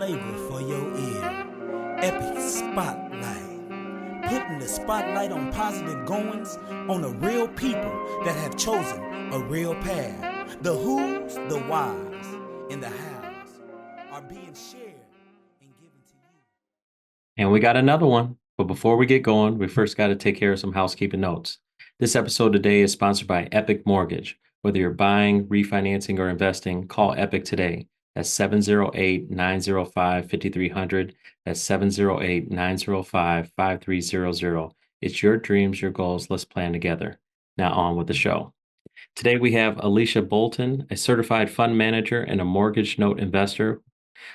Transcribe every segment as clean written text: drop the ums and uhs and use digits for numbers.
flavor for your ear. Epic Spotlight. Putting the spotlight on positive goings on the real people that have chosen a real path. The who's, the whys, and the hows are being shared and given to you. And we got another one. But before we get going, we first got to take care of some housekeeping notes. This episode today is sponsored by Epic Mortgage. Whether you're buying, refinancing, or investing, call Epic today. That's 708-905-5300. That's 708-905-5300. It's your dreams, your goals. Let's plan together. Now on with the show. Today we have Alecia Bolton, a certified fund manager and a mortgage note investor.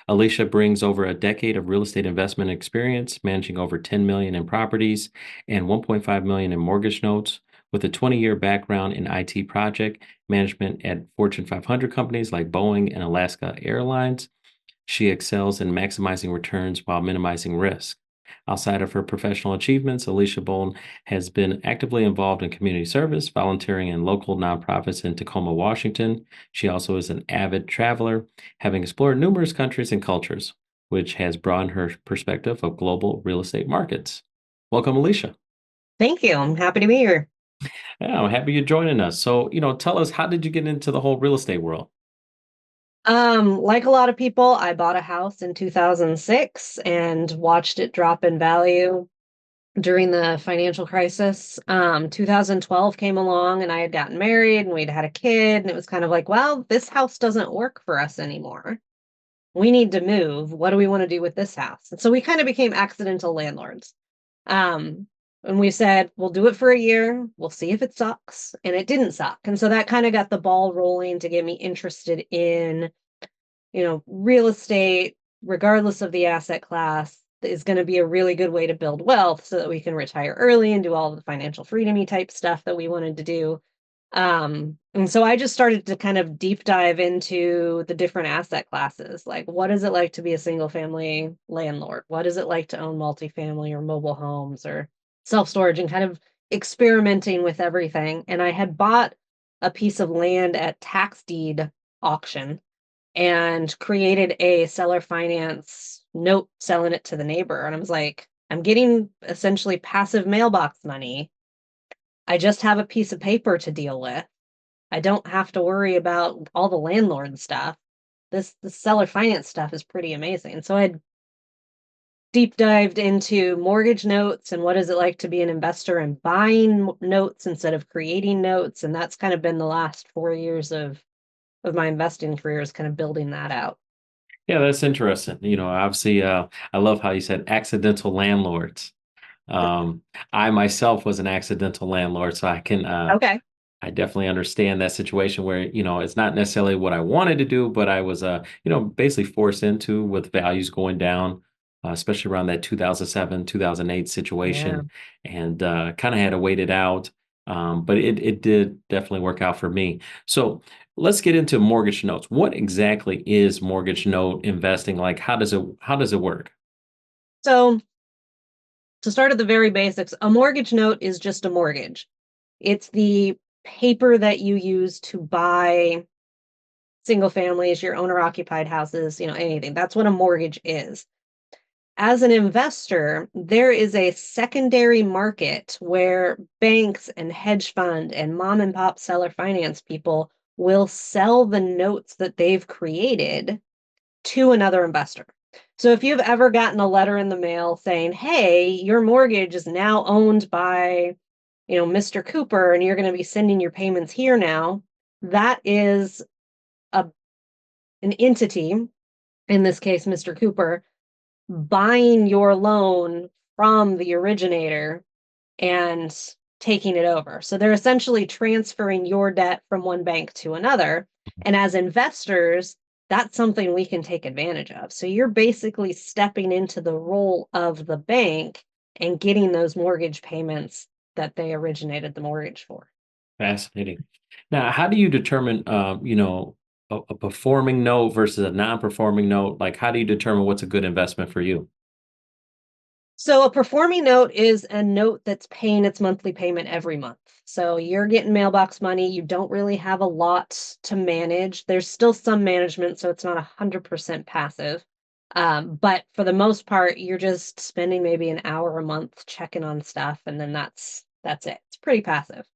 Alecia brings over a decade of real estate investment experience, managing over $10 million in properties and $1.5 million in mortgage notes, with a 20-year background in IT project management at Fortune 500 companies like Boeing and Alaska Airlines. She excels in maximizing returns while minimizing risk. Outside of her professional achievements, Alecia Bolton has been actively involved in community service, volunteering in local nonprofits in Tacoma, Washington. She also is an avid traveler, having explored numerous countries and cultures, which has broadened her perspective of global real estate markets. Welcome, Alecia. Thank you. I'm happy to be here. Yeah, I'm happy you're joining us. So, tell us, how did you get into the whole real estate world? Like a lot of people, I bought a house in 2006 and watched it drop in value during the financial crisis. 2012 came along and I had gotten married and we'd had a kid, and it was kind of like, well, this house doesn't work for us anymore. We need to move. What do we want to do with this house? And so we kind of became accidental landlords. And we said, we'll do it for a year. We'll see if it sucks. And it didn't suck. And so that kind of got the ball rolling to get me interested in, real estate, regardless of the asset class, is going to be a really good way to build wealth so that we can retire early and do all of the financial freedom-y type stuff that we wanted to do. And so I just started to kind of deep dive into the different asset classes. Like, what is it like to be a single family landlord? What is it like to own multifamily or mobile homes or self-storage, and kind of experimenting with everything. And I had bought a piece of land at tax deed auction and created a seller finance note selling it to the neighbor. And I was like, I'm getting essentially passive mailbox money. I just have a piece of paper to deal with. I don't have to worry about all the landlord stuff. This seller finance stuff is pretty amazing. So I deep dived into mortgage notes and what is it like to be an investor and buying notes instead of creating notes. And that's kind of been the last 4 years of my investing career, is kind of building that out. Yeah, that's interesting. Obviously, I love how you said accidental landlords. I myself was an accidental landlord, so Okay. I definitely understand that situation where, it's not necessarily what I wanted to do, but I was, basically forced into, with values going down, especially around that 2007, 2008 situation, and kind of had to wait it out. But it did definitely work out for me. So let's get into mortgage notes. What exactly is mortgage note investing? Like, how does it work? So to start at the very basics, a mortgage note is just a mortgage. It's the paper that you use to buy single families, your owner occupied houses, anything. That's what a mortgage is. As an investor, there is a secondary market where banks and hedge fund and mom and pop seller finance people will sell the notes that they've created to another investor. So if you've ever gotten a letter in the mail saying, hey, your mortgage is now owned by, Mr. Cooper, and you're going to be sending your payments here now, that is an entity, in this case, Mr. Cooper, buying your loan from the originator and taking it over. So they're essentially transferring your debt from one bank to another. And as investors, that's something we can take advantage of. So you're basically stepping into the role of the bank and getting those mortgage payments that they originated the mortgage for. Fascinating. Now, how do you determine, a performing note versus a non-performing note? Like, how do you determine what's a good investment for you? So a performing note is a note that's paying its monthly payment every month. So you're getting mailbox money. You don't really have a lot to manage. There's still some management, so it's not 100% passive. But for the most part, you're just spending maybe an hour a month checking on stuff, and then that's it. It's pretty passive.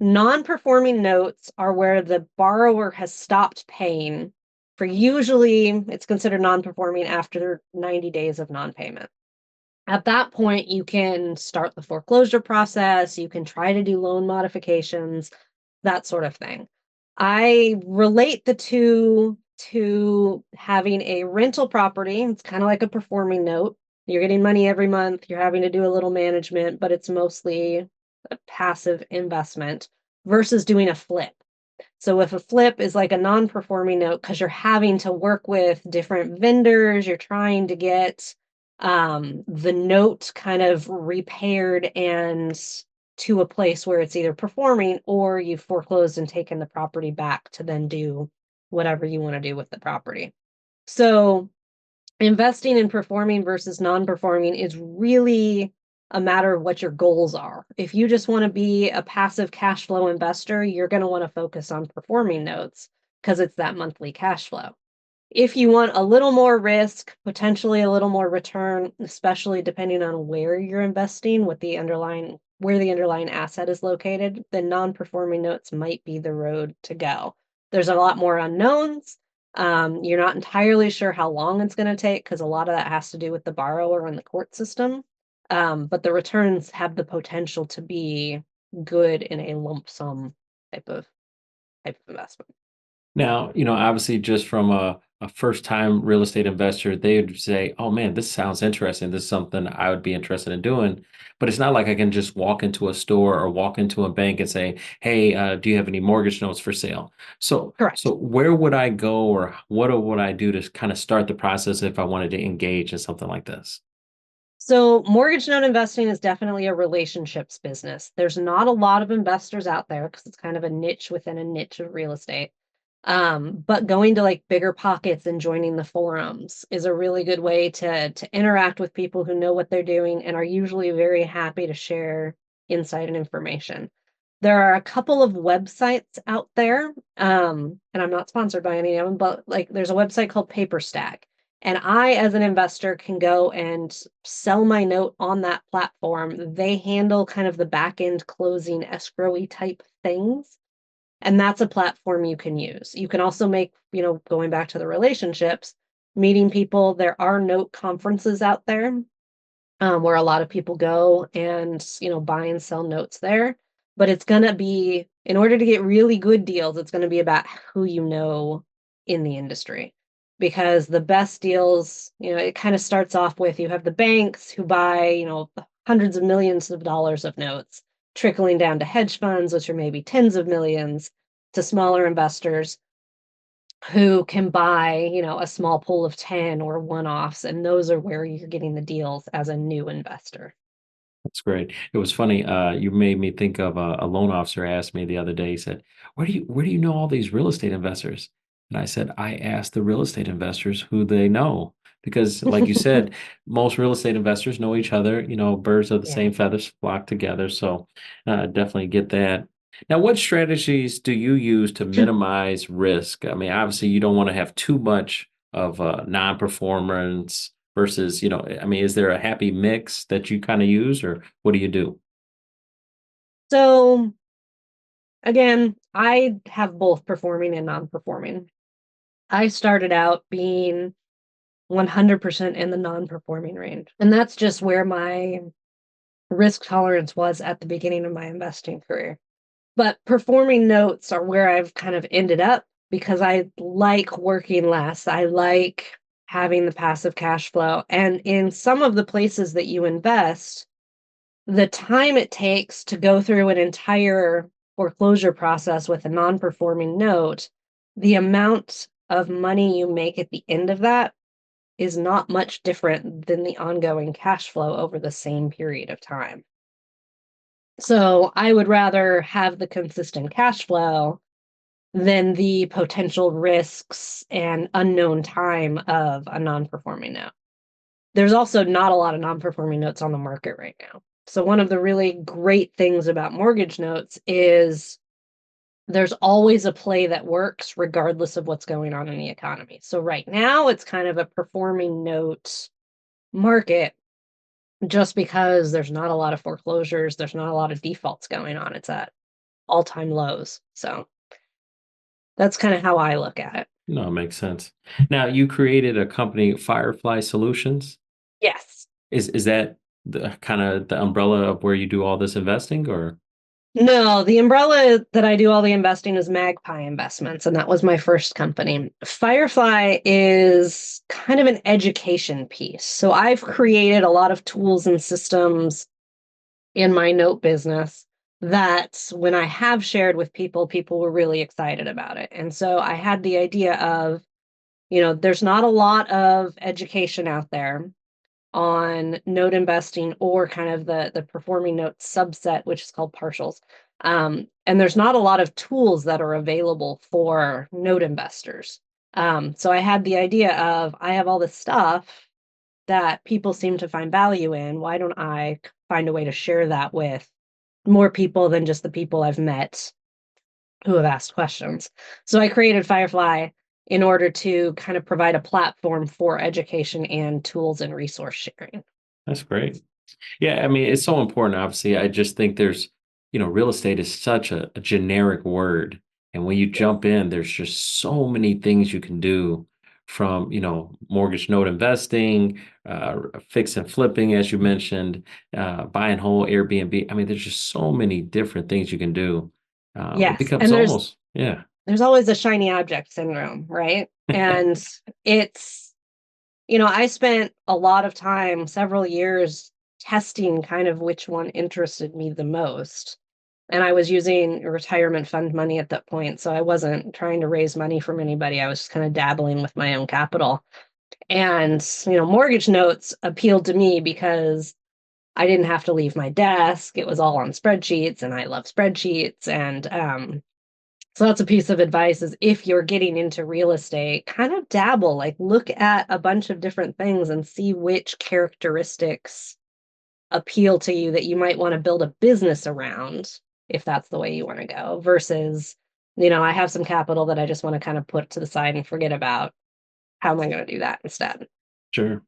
Non-performing notes are where the borrower has stopped paying for, usually it's considered non-performing after 90 days of non-payment. At that point, you can start the foreclosure process, you can try to do loan modifications, that sort of thing. I relate the two to having a rental property. It's kind of like a performing note. You're getting money every month, you're having to do a little management, but it's mostly a passive investment versus doing a flip. So if a flip is like a non-performing note, because you're having to work with different vendors, you're trying to get the note kind of repaired and to a place where it's either performing, or you've foreclosed and taken the property back to then do whatever you want to do with the property. So investing in performing versus non-performing is really a matter of what your goals are. If you just want to be a passive cash flow investor, you're going to want to focus on performing notes because it's that monthly cash flow. If you want a little more risk, potentially a little more return, especially depending on where you're investing, where the underlying asset is located, then non-performing notes might be the road to go. There's a lot more unknowns. You're not entirely sure how long it's going to take because a lot of that has to do with the borrower and the court system. But the returns have the potential to be good in a lump sum type of investment. Now, obviously, just from a first time real estate investor, they would say, oh man, this sounds interesting. This is something I would be interested in doing. But it's not like I can just walk into a store or walk into a bank and say, hey, do you have any mortgage notes for sale? So, Correct. so where would I go, or what would I do to kind of start the process if I wanted to engage in something like this? So mortgage note investing is definitely a relationships business. There's not a lot of investors out there because it's kind of a niche within a niche of real estate. But going to like bigger pockets and joining the forums is a really good way to interact with people who know what they're doing and are usually very happy to share insight and information. There are a couple of websites out there, and I'm not sponsored by any of them, but like there's a website called PaperStack. And I, as an investor, can go and sell my note on that platform. They handle kind of the back end closing escrowy type things. And that's a platform you can use. You can also make, going back to the relationships, meeting people. There are note conferences out there where a lot of people go and, buy and sell notes there. But it's going to be, in order to get really good deals, it's going to be about who you know in the industry. Because the best deals, it kind of starts off with you have the banks who buy, hundreds of millions of dollars of notes, trickling down to hedge funds, which are maybe tens of millions, to smaller investors who can buy, a small pool of 10 or one-offs, and those are where you're getting the deals as a new investor. That's great. It was funny. You made me think of a loan officer asked me the other day. He said, "Where do you know all these real estate investors?" And I said, "I asked the real estate investors who they know, because, like you said, most real estate investors know each other. Birds of the Yeah. same feathers flock together." So, definitely get that. Now, what strategies do you use to minimize risk? I mean, obviously, you don't want to have too much of non-performance versus, I mean, is there a happy mix that you kind of use, or what do you do? So again, I have both performing and non-performing. I started out being 100% in the non-performing range. And that's just where my risk tolerance was at the beginning of my investing career. But performing notes are where I've kind of ended up because I like working less. I like having the passive cash flow. And in some of the places that you invest, the time it takes to go through an entire foreclosure process with a non-performing note, the amount of money you make at the end of that is not much different than the ongoing cash flow over the same period of time. So I would rather have the consistent cash flow than the potential risks and unknown time of a non-performing note. There's also not a lot of non-performing notes on the market right now. So one of the really great things about mortgage notes is there's always a play that works regardless of what's going on in the economy. So right now it's kind of a performing note market just because there's not a lot of foreclosures, there's not a lot of defaults going on. It's at all-time lows. So that's kind of how I look at it. No, it makes sense. Now, you created a company, Firefly Solutions. Yes. Is that the kind of the umbrella of where you do all this investing, or? No, the umbrella that I do all the investing is Magpie Investments, and that was my first company. Firefly is kind of an education piece. So I've created a lot of tools and systems in my note business that when I have shared with people, people were really excited about it. And so I had the idea of, there's not a lot of education out there on note investing or kind of the performing note subset, which is called partials. And there's not a lot of tools that are available for note investors. So I had the idea of, I have all this stuff that people seem to find value in. Why don't I find a way to share that with more people than just the people I've met who have asked questions? So I created Firefly in order to kind of provide a platform for education and tools and resource sharing. That's great. Yeah, I mean, it's so important. Obviously, I just think real estate is such a generic word. And when you jump in, there's just so many things you can do from, mortgage note investing, fix and flipping, as you mentioned, buy and hold Airbnb. I mean, there's just so many different things you can do. It Yes. becomes And there's almost, yeah. there's always a shiny object syndrome, right? And it's, I spent a lot of time, several years, testing kind of which one interested me the most. And I was using retirement fund money at that point. So I wasn't trying to raise money from anybody. I was just kind of dabbling with my own capital. And, mortgage notes appealed to me because I didn't have to leave my desk. It was all on spreadsheets, and I love spreadsheets. And so that's a piece of advice is if you're getting into real estate, kind of dabble, like look at a bunch of different things and see which characteristics appeal to you that you might want to build a business around if that's the way you want to go versus, I have some capital that I just want to kind of put to the side and forget about. How am I going to do that instead? Sure.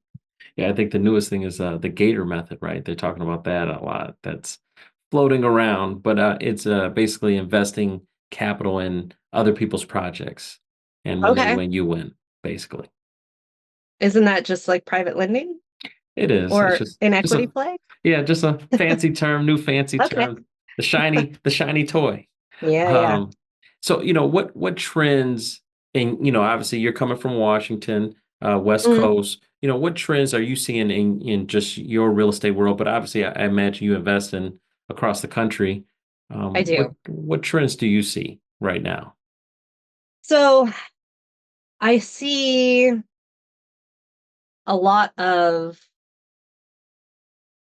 Yeah, I think the newest thing is the Gator method, right? They're talking about that a lot. That's floating around, but it's basically investing capital in other people's projects, and when they Okay. win, you win, basically. Isn't that just like private lending It is. It's or an just equity a play? yeah, just a fancy term, new fancy Okay. term, the shiny toy. Yeah, yeah. Um, so what trends, and obviously you're coming from Washington, West Mm, Coast. What trends are you seeing in just your real estate world? But obviously, I imagine you invest in across the country. I What do. what trends do you see right now? So I see a lot of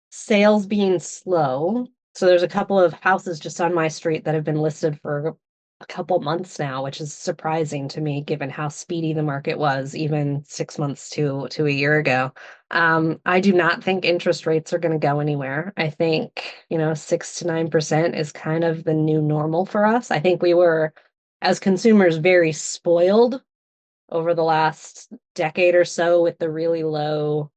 sales being slow. So there's a couple of houses just on my street that have been listed for a couple months now, which is surprising to me given how speedy the market was even 6 months to a year ago. I do not think interest rates are going to go anywhere. I think, 6 to 9% is kind of the new normal for us. I think we were, as consumers, very spoiled over the last decade or so with the really low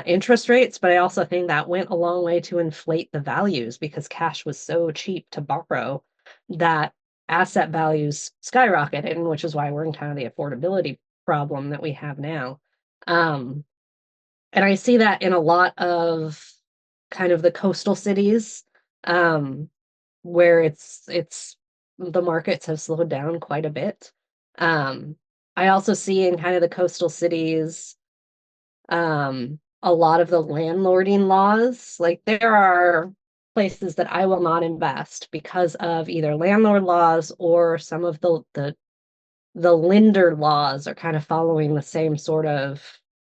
interest rates, but I also think that went a long way to inflate the values because cash was so cheap to borrow that asset values skyrocketed, which is why we're in kind of the affordability problem that we have now. Um, and I see that in a lot of kind of the coastal cities, um, where it's the markets have slowed down quite a bit. Um, I also see in kind of the coastal cities a lot of the landlording laws. Like there are places that I will not invest because of either landlord laws or some of the lender laws are kind of following the same sort of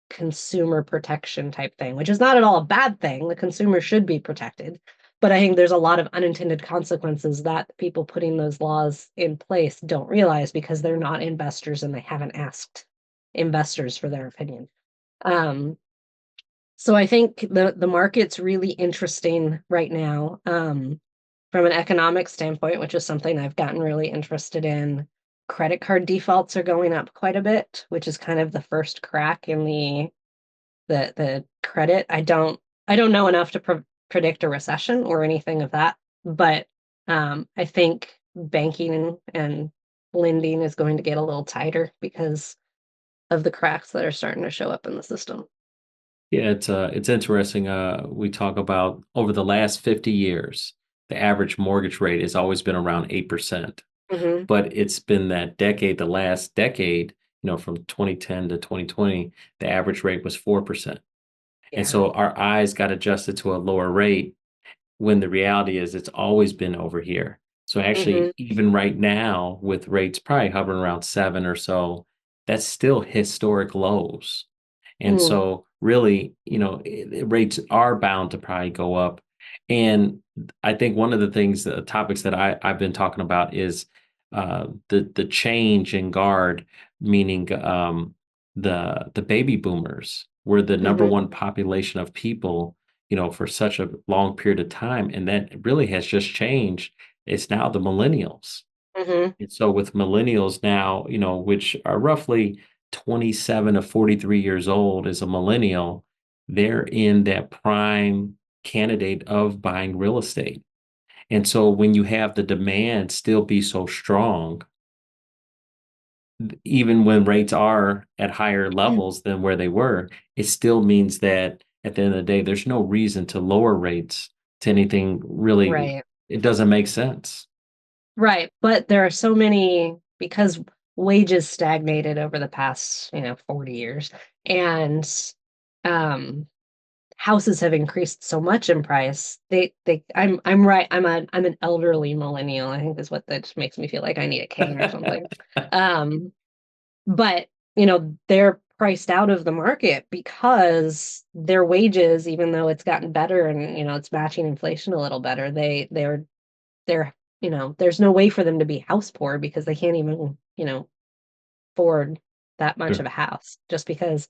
consumer protection type thing, which is not at all a bad thing. The consumer should be protected. But I think there's a lot of unintended consequences that people putting those laws in place don't realize because they're not investors and they haven't asked investors for their opinion. Um, so I think the market's really interesting right now. from an economic standpoint, which is something I've gotten really interested in, credit card defaults are going up quite a bit, which is kind of the first crack in the credit. I don't know enough to predict a recession or anything of that, but I think banking and lending is going to get a little tighter because of the cracks that are starting to show up in the system. Yeah, it's interesting. We talk about over the last 50 years, the average mortgage rate has always been around 8%. Hmm. But it's been that decade, the last decade, from 2010 to 2020, the average rate was 4%. And Yeah. so our eyes got adjusted to a lower rate when the reality is it's always been over here. So Hmm. actually, even right now, with rates probably hovering around 7 or so, that's still historic lows. And Mm. so really, rates are bound to probably go up. And I think one of the things, the topics that I've been talking about is the change in guard, meaning the baby boomers were the number Hmm. one population of people, for such a long period of time. And that really has just changed. It's now the millennials. Hmm. And so with millennials now, which are roughly 27 to 43 years old as a millennial, they're in that prime candidate of buying real estate. And so when you have the demand still be so strong, even when rates are at higher levels than where they were, it still means that at the end of the day, there's no reason to lower rates to anything really. Right. It doesn't make sense. Right. But there are so many because wages stagnated over the past, 40 years, and um houses have increased so much in price. I'm right. I'm an elderly millennial. I think is what that makes me feel like I need a cane or something. Um but they're priced out of the market because their wages, even though it's gotten better and it's matching inflation a little better, they're there's no way for them to be house poor because they can't even afford that much of Sure. a house, just because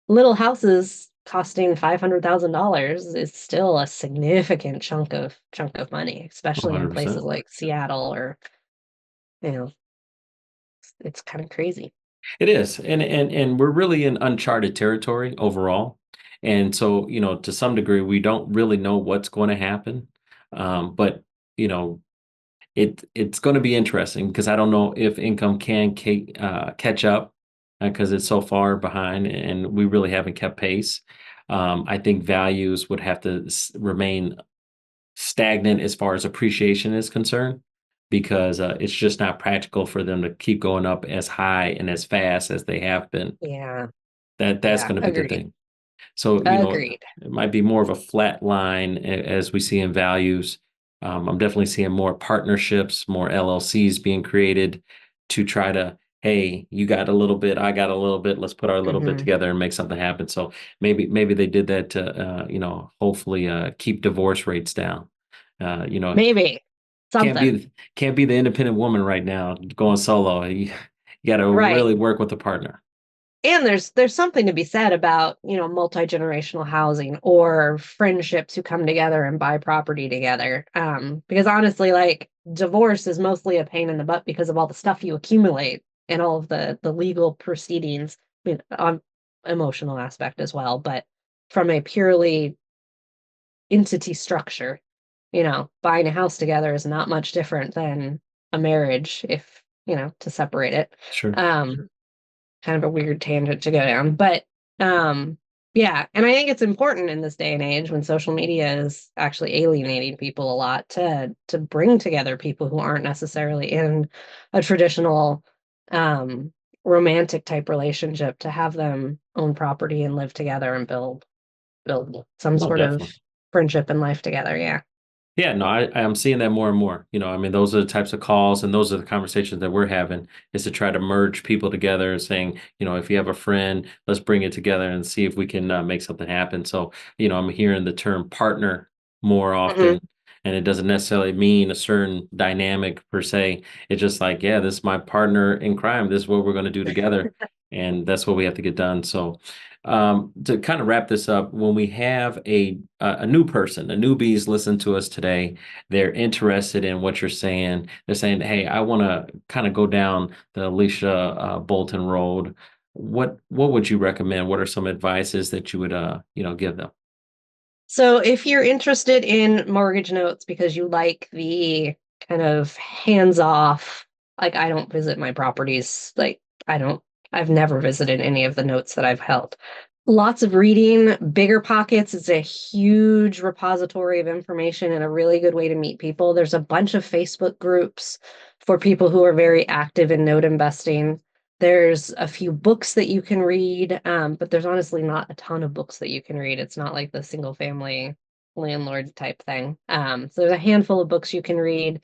little houses costing $500,000 is still a significant chunk of money, especially in places 100%. like Seattle, or you know it's kind of crazy. It is, and we're really in uncharted territory overall, and so to some degree, we don't really know what's going to happen. But you know, it's going to be interesting because I don't know if income can catch up because it's so far behind, and we really haven't kept pace. I think values would have to remain stagnant as far as appreciation is concerned because it's just not practical for them to keep going up as high and as fast as they have been. Yeah. That's Yeah, going to be the agreed. thing. So, Agreed. it might be more of a flat line as we see in values. I'm definitely seeing more partnerships, more LLCs being created to try to, hey, you got a little bit, I got a little bit, let's put our little bit Hmm. together and make something happen. So maybe they did that to, hopefully keep divorce rates down. Maybe Can't something. be the independent woman right now going solo. You got to Right. really work with a partner. And there's something to be said about, multi-generational housing or friendships who come together and buy property together. Because honestly, like, divorce is mostly a pain in the butt because of all the stuff you accumulate and all of the legal proceedings, on emotional aspect as well. But from a purely entity structure, buying a house together is not much different than a marriage, if, to separate it. Sure. Um, Kind of a weird tangent to go down, but yeah, and I think it's important in this day and age when social media is actually alienating people a lot to bring together people who aren't necessarily in a traditional romantic type relationship, to have them own property and live together and build some Oh, sort of definitely. friendship and life together. Yeah. Yeah, no, I'm seeing that more and more. I mean, those are the types of calls and those are the conversations that we're having is to try to merge people together and saying, if you have a friend, let's bring it together and see if we can make something happen. So, I'm hearing the term partner more Hmm. often, and it doesn't necessarily mean a certain dynamic per se. It's just like, yeah, this is my partner in crime. This is what we're going to do together. And that's what we have to get done. So, To kind of wrap this up, when we have a new person, a newbies listen to us today, they're interested in what you're saying. They're saying, "Hey, I want to kind of go down the Alecia Bolton road." What would you recommend? What are some advices that you would give them? So if you're interested in mortgage notes because you like the kind of hands-off, like I don't visit my properties, like I've never visited any of the notes that I've held. Lots of reading, Bigger Pockets is a huge repository of information and a really good way to meet people. There's a bunch of Facebook groups for people who are very active in note investing. There's a few books that you can read, but there's honestly not a ton of books that you can read. It's not like the single family landlord type thing. So there's a handful of books you can read.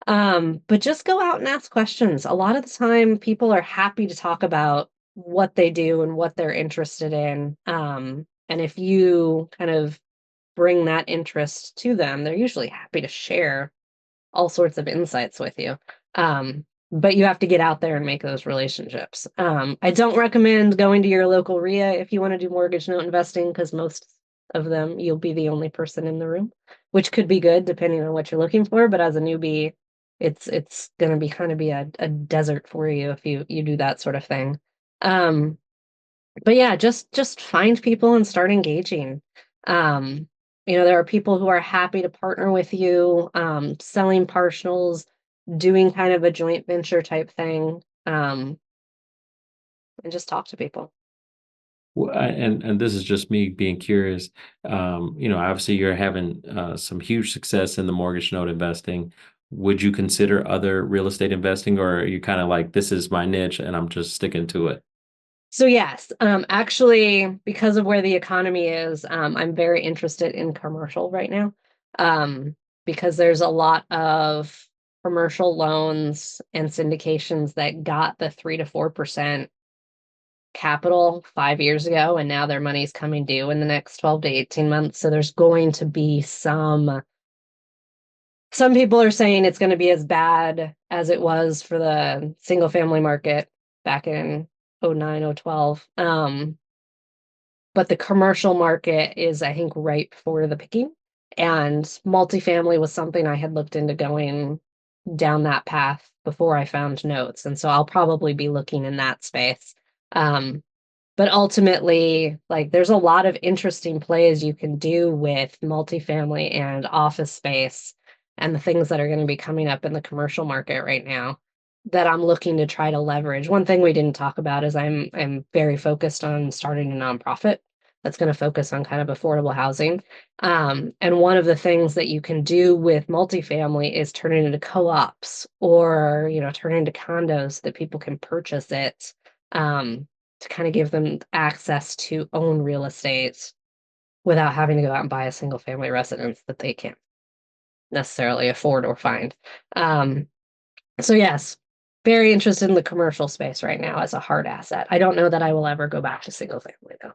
But just go out and ask questions. A lot of the time, people are happy to talk about what they do and what they're interested in. And if you kind of bring that interest to them, they're usually happy to share all sorts of insights with you. But you have to get out there and make those relationships. I don't recommend going to your local RIA if you want to do mortgage note investing, because most of them you'll be the only person in the room, which could be good depending on what you're looking for. But as a newbie, it's going to be kind of be a desert for you if you do that sort of thing. Um, but yeah, just find people and start engaging. Um, there are people who are happy to partner with you, selling partials, doing kind of a joint venture type thing, and just talk to people. Well, and this is just me being curious. Obviously you're having some huge success in the mortgage note investing. Would you consider other real estate investing, or are you kind of like, this is my niche and I'm just sticking to it? So yes, actually, because of where the economy is, I'm very interested in commercial right now, because there's a lot of commercial loans and syndications that got the 3 to 4% capital 5 years ago, and now their money's coming due in the next 12 to 18 months. So there's going to be some people are saying it's going to be as bad as it was for the single family market back in 09, 012. But the commercial market is, I think, ripe for the picking. And multifamily was something I had looked into going down that path before I found notes. And so I'll probably be looking in that space. Um, but ultimately, like there's a lot of interesting plays you can do with multifamily and office space and the things that are going to be coming up in the commercial market right now that I'm looking to try to leverage. One thing we didn't talk about is I'm very focused on starting a nonprofit that's going to focus on kind of affordable housing. And one of the things that you can do with multifamily is turn it into co-ops or, turn it into condos that people can purchase it. To kind of give them access to own real estate without having to go out and buy a single family residence that they can't necessarily afford or find. So yes, very interested in the commercial space right now as a hard asset. I don't know that I will ever go back to single family though.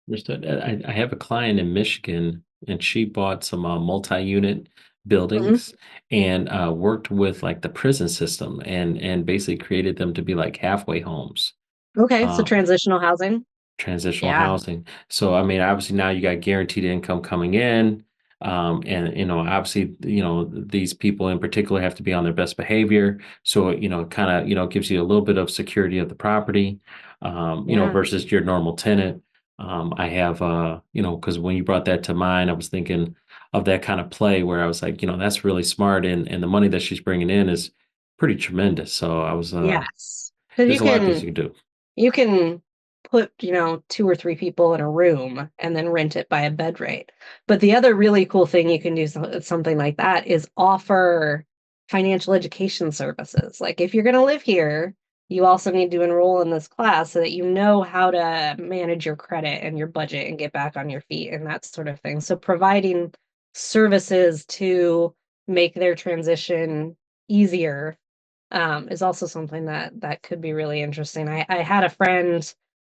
Understood. I have a client in Michigan, and she bought some multi-unit Mhm. buildings and worked with like the prison system and basically created them to be like halfway homes. Okay, so Um, transitional housing. Transitional Yeah, housing. So, I mean, obviously now you got guaranteed income coming in. And, obviously, these people in particular have to be on their best behavior. So, kind of, gives you a little bit of security of the property, yeah, versus your normal tenant. I have, because when you brought that to mind, I was thinking of that kind of play where I was like, that's really smart. And the money that she's bringing in is pretty tremendous. So yes. Because there's a lot of things you can do. you can put, 2 or 3 people in a room and then rent it by a bed rate. But the other really cool thing you can do something like that is offer financial education services. Like if you're going to live here, you also need to enroll in this class so that you know how to manage your credit and your budget and get back on your feet and that sort of thing. So providing services to make their transition easier, is also something that could be really interesting. I had a friend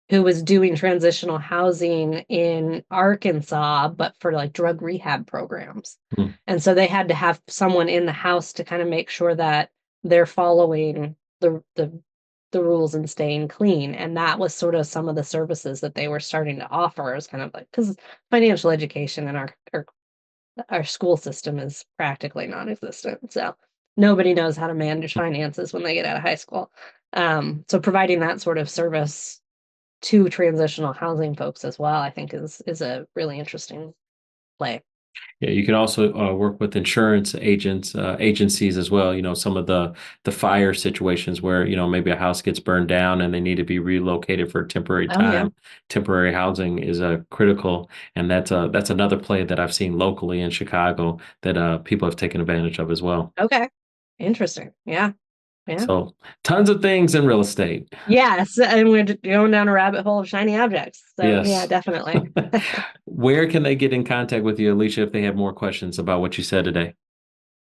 who was doing transitional housing in Arkansas, but for like drug rehab programs. Hmm. And so they had to have someone in the house to kind of make sure that they're following the the rules and staying clean. And that was sort of some of the services that they were starting to offer, is kind of like, because financial education in our school system is practically non-existent. So nobody knows how to manage finances when they get out of high school. So providing that sort of service to transitional housing folks as well, I think is a really interesting play. Yeah, you can also work with insurance agencies as well. Some of the fire situations where maybe a house gets burned down and they need to be relocated for a temporary Oh yeah. time. Temporary housing is critical, and that's another play that I've seen locally in Chicago that people have taken advantage of as well. Okay. Interesting. Yeah. Yeah. So tons of things in real estate. Yes. And we're going down a rabbit hole of shiny objects. So yeah, Yes. definitely. Where can they get in contact with you, Alicia, if they have more questions about what you said today?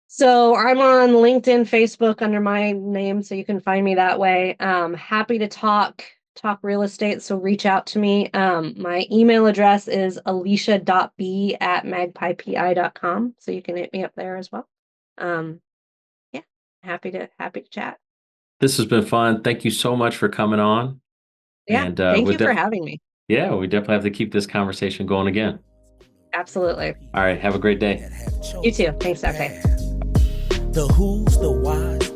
So I'm on LinkedIn, Facebook under my name, so you can find me that way. Happy to talk real estate, so reach out to me. My email address is alicia.b@magpiepi.com, so you can hit me up there as well. Yeah, happy to chat. This has been fun. Thank you so much for coming on. Yeah, And thank you for having me. yeah, we definitely have to keep this conversation going again. Absolutely. All right. Have a great day. You too. Thanks, Dr. The who's, the whys,